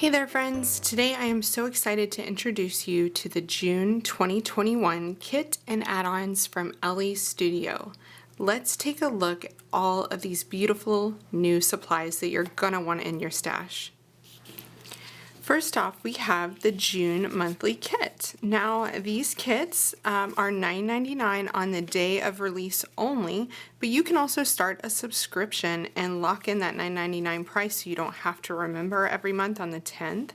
Hey there friends! Today I am so excited to introduce you to the June 2021 kit and add-ons from Elle Studio. Let's take a look at all of these beautiful new supplies that you're gonna want in your stash. First off, we have the June monthly kit. Now, these kits are $9.99 on the day of release only, but you can also start a subscription and lock in that $9.99 price so you don't have to remember every month on the 10th.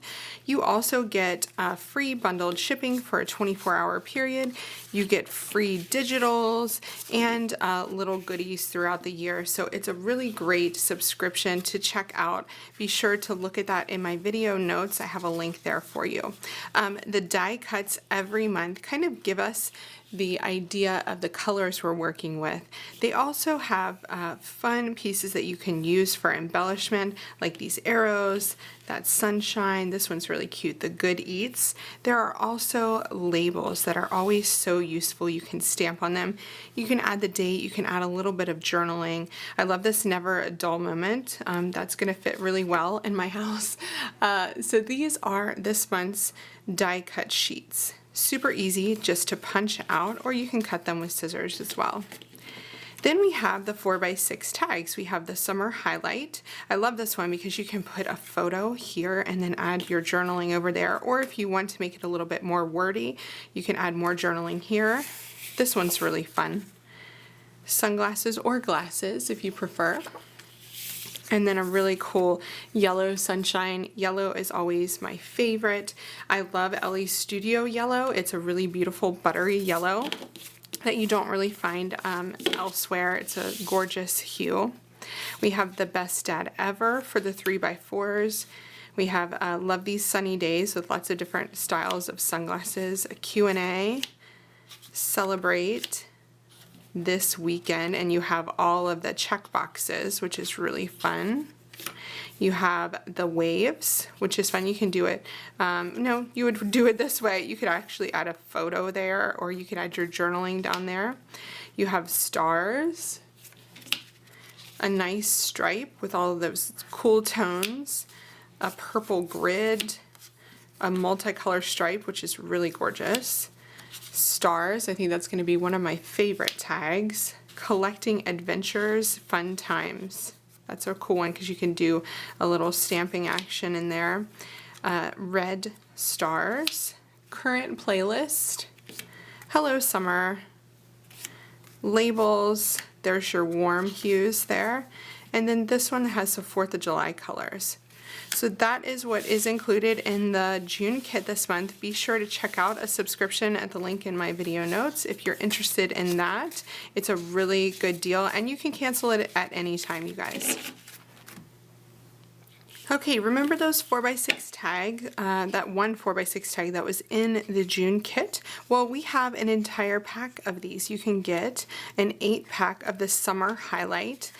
You also get free bundled shipping for a 24-hour period. You get free digitals and little goodies throughout the year. So it's a really great subscription to check out. Be sure to look at that in my video notes. I have a link there for you. The die cuts every month kind of give us the idea of the colors we're working with. They also have fun pieces that you can use for embellishment, like these arrows, that sunshine. This one's really cute, the good eats. There are also labels that are always so useful. You can stamp on them. You can add the date. You can add a little bit of journaling. I love this never a dull moment. That's going to fit really well in my house. So these are this month's die cut sheets. Super easy just to punch out, or you can cut them with scissors as well. Then we have the 4x6 tags. We have the summer highlight. I love this one because you can put a photo here and then add your journaling over there, or if you want to make it a little bit more wordy, you can add more journaling here. This one's really fun. Sunglasses or glasses if you prefer. And then a really cool yellow sunshine. Yellow is always my favorite. I love Elle Studio yellow. It's a really beautiful buttery yellow that you don't really find elsewhere. It's a gorgeous hue. We have the best dad ever for the 3x4s. We have love these sunny days with lots of different styles of sunglasses. A Q&A, celebrate this weekend, and you have all of the check boxes, which is really fun. You have the waves, which is fun. You can do it, no, you would do it this way. You could actually add a photo there, or you could add your journaling down there. You have stars, a nice stripe with all of those cool tones, a purple grid, a multicolor stripe, which is really gorgeous. Stars, I think that's going to be one of my favorite tags. Collecting adventures, fun times. That's a cool one because you can do a little stamping action in there. Red stars. Current playlist. Hello summer. Labels. There's your warm hues there. And then this one has the 4th of July colors. So that is what is included in the June kit this month. Be sure to check out a subscription at the link in my video notes if you're interested in that. It's a really good deal, and you can cancel it at any time, you guys. Okay, remember those 4x6 tags, that one 4x6 tag that was in the June kit? Well, we have an entire pack of these. You can get an 8-pack of the summer highlight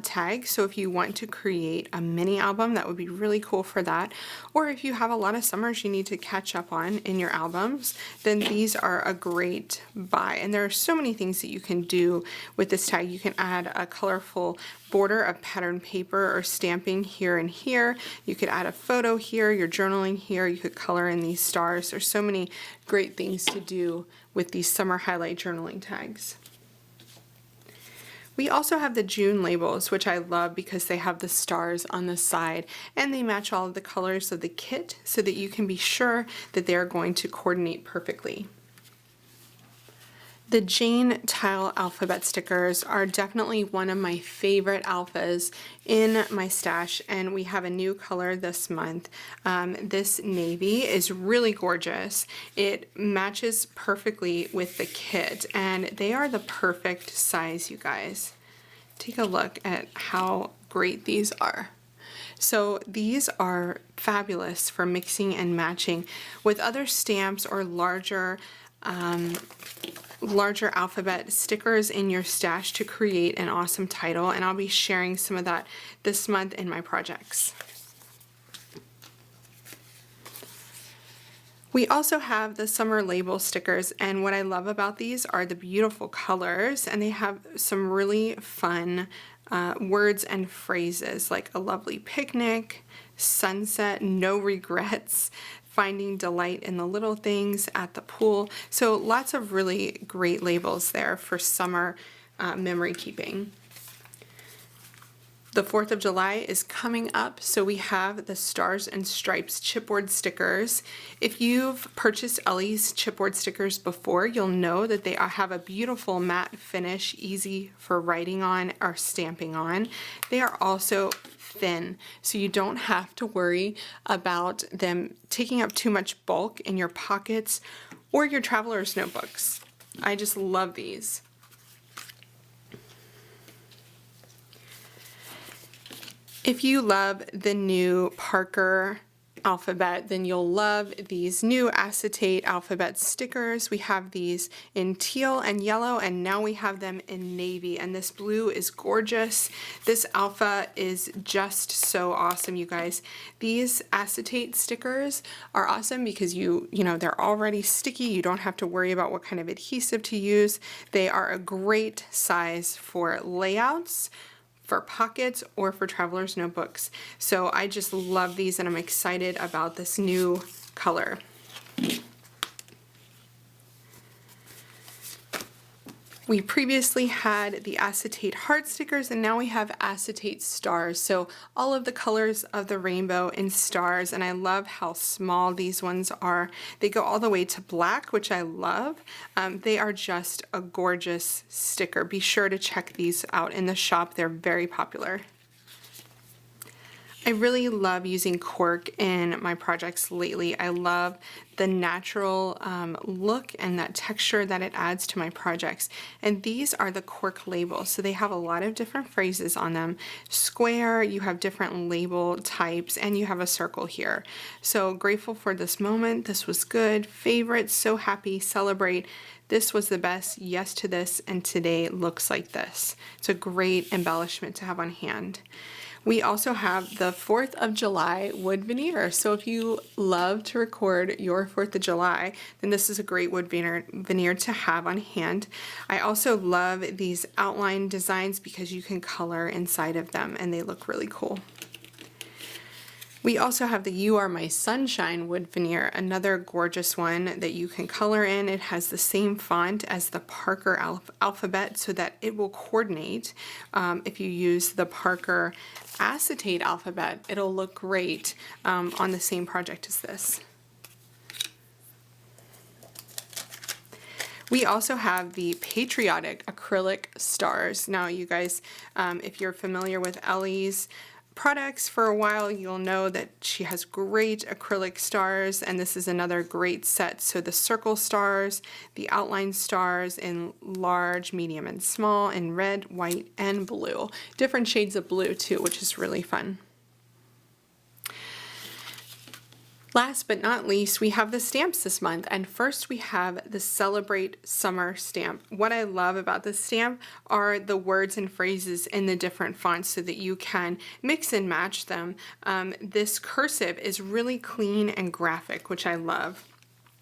tag. So if you want to create a mini album, that would be really cool for that. Or if you have a lot of summers you need to catch up on in your albums, then these are a great buy. And there are so many things that you can do with this tag. You can add a colorful border of patterned paper or stamping here and here. You could add a photo here, your journaling here. You could color in these stars. There's so many great things to do with these summer highlight journaling tags. We also have the June labels, which I love because they have the stars on the side and they match all of the colors of the kit so that you can be sure that they're going to coordinate perfectly. The Jane Tile alphabet stickers are definitely one of my favorite alphas in my stash, and we have a new color this month. This navy is really gorgeous. It matches perfectly with the kit, and they are the perfect size, you guys. Take a look at how great these are. So these are fabulous for mixing and matching with other stamps or larger alphabet stickers in your stash to create an awesome title, and I'll be sharing some of that this month in my projects. We also have the summer label stickers, and what I love about these are the beautiful colors, and they have some really fun words and phrases like a lovely picnic, sunset, no regrets, finding delight in the little things at the pool. So lots of really great labels there for summer memory keeping. The 4th of July is coming up, so we have the Stars and Stripes chipboard stickers. If you've purchased Elle's chipboard stickers before, you'll know that they have a beautiful matte finish, easy for writing on or stamping on. They are also thin, so you don't have to worry about them taking up too much bulk in your pockets or your traveler's notebooks. I just love these. If you love the new Parker alphabet, then you'll love these new acetate alphabet stickers. We have these in teal and yellow, and now we have them in navy, and this blue is gorgeous. This alpha is just so awesome, you guys. These acetate stickers are awesome because you know they're already sticky. You don't have to worry about what kind of adhesive to use. They are a great size for layouts, for pockets, or for traveler's notebooks. So I just love these, and I'm excited about this new color. We previously had the acetate heart stickers, and now we have acetate stars. So all of the colors of the rainbow in stars, and I love how small these ones are. They go all the way to black, which I love. They are just a gorgeous sticker. Be sure to check these out in the shop. They're very popular. I really love using cork in my projects lately. I love the natural look and that texture that it adds to my projects. And these are the cork labels. So they have a lot of different phrases on them. Square, you have different label types, and you have a circle here. So grateful for this moment. This was good. Favorite, so happy, celebrate. This was the best, yes to this, and today looks like this. It's a great embellishment to have on hand. We also have the 4th of July wood veneer. So if you love to record your 4th of July, then this is a great wood veneer to have on hand. I also love these outline designs because you can color inside of them and they look really cool. We also have the You Are My Sunshine wood veneer, another gorgeous one that you can color in. It has the same font as the Parker alphabet so that it will coordinate. If you use the Parker acetate alphabet, it'll look great on the same project as this. We also have the patriotic acrylic stars. Now you guys, if you're familiar with Elle's products for a while, you'll know that she has great acrylic stars, and this is another great set. So the circle stars, the outline stars in large, medium, and small, in red, white, and blue. Different shades of blue too, which is really fun. Last but not least, we have the stamps this month, and first we have the Celebrate Summer stamp. What I love about this stamp are the words and phrases in the different fonts so that you can mix and match them. This cursive is really clean and graphic, which I love.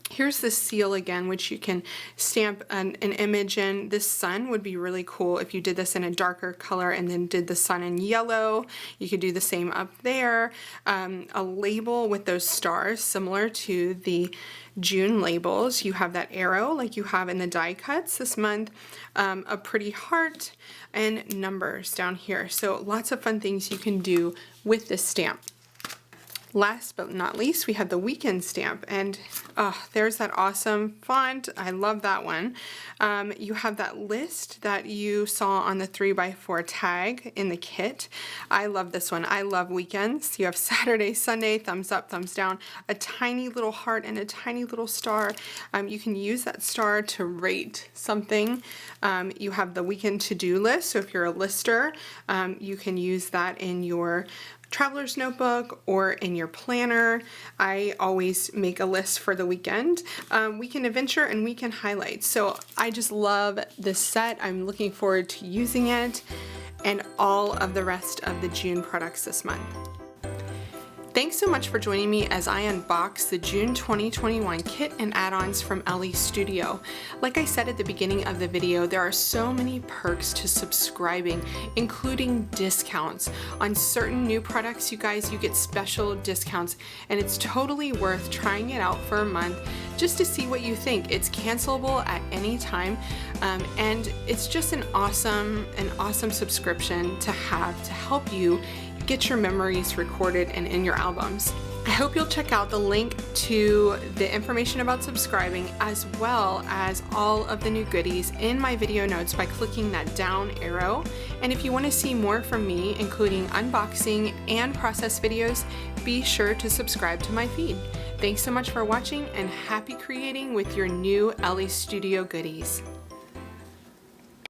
Here's the seal again, which you can stamp an image in. This sun would be really cool if you did this in a darker color and then did the sun in yellow. You could do the same up there. A label with those stars, similar to the June labels. You have that arrow like you have in the die cuts this month, a pretty heart, and numbers down here. So lots of fun things you can do with this stamp. Last but not least, we have the weekend stamp, and there's that awesome font. I love that one. You have that list that you saw on the 3x4 tag in the kit. I love this one. I love weekends. You have Saturday, Sunday, thumbs up, thumbs down, a tiny little heart and a tiny little star. You can use that star to rate something. You have the weekend to-do list, so if you're a lister, you can use that in your traveler's notebook or in your planner. I always make a list for the weekend. Weekend adventure and weekend highlights. So I just love this set. I'm looking forward to using it and all of the rest of the June products this month. Thanks so much for joining me as I unbox the June 2021 kit and add-ons from Elle Studio. Like I said at the beginning of the video, there are so many perks to subscribing, including discounts. On certain new products, you guys, you get special discounts, and it's totally worth trying it out for a month just to see what you think. It's cancelable at any time, and it's just an awesome subscription to have to help you get your memories recorded and in your albums. I hope you'll check out the link to the information about subscribing as well as all of the new goodies in my video notes by clicking that down arrow. And if you want to see more from me, including unboxing and process videos, be sure to subscribe to my feed. Thanks so much for watching, and happy creating with your new Elle Studio goodies.